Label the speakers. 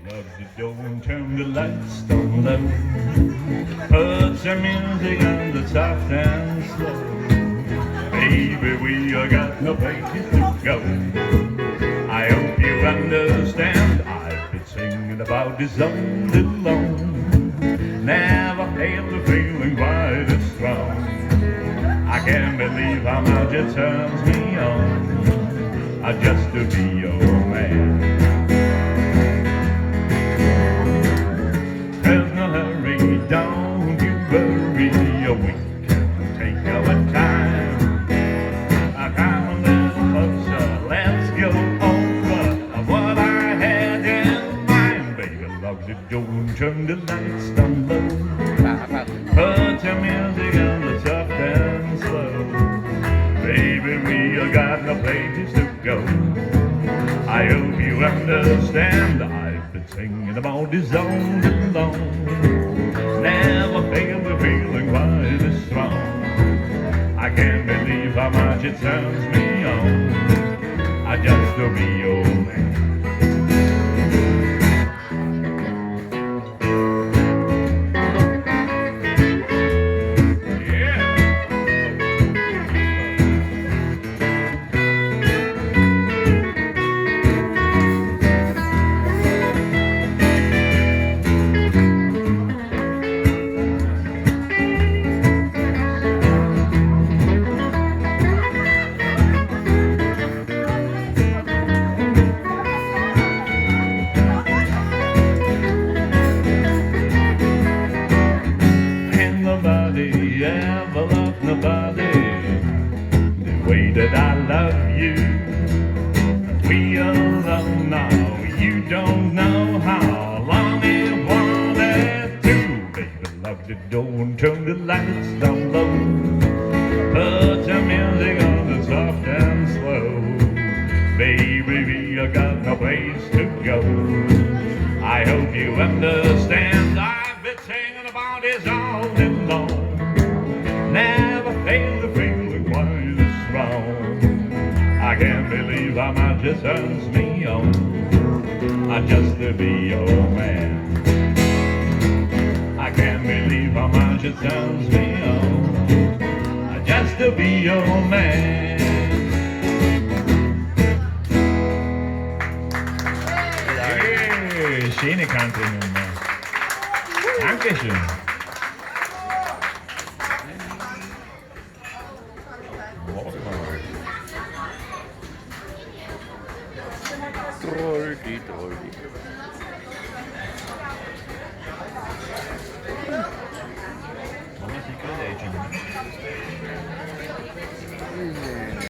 Speaker 1: Loves the door and turn the lights down low. Put some music on the soft and slow. Baby, we got no places to go. I hope you understand. I've been singing about this all alone. Never felt the feeling quite as strong. I can't believe how much it turns me on. Just to be your man. There's no hurry, don't you worry. We can take our time. Come a little closer, let's go over what I had in mind. Baby, lock the door and turn the lights down low. Put your music on the soft and slow. Baby, we got no places to go. I hope you understand. I've been singing about this all along. Never felt the feeling quite as strong. I can't believe how much it turns me on. I just to be your man. Nobody ever loved nobody the way that I love you. We alone now, you don't know how long it wanted to. Baby, lock the door and turn the lights down low. Put your music on the soft and slow. Baby, we got no place to go. I hope you understand. I've been singing about this all along. Never felt the feeling quite as strong. I can't believe how much it turns me on. Just to be your man. I can't believe how much it turns me on. Just to be your man. Schöne Country-Nummer. Dankeschön.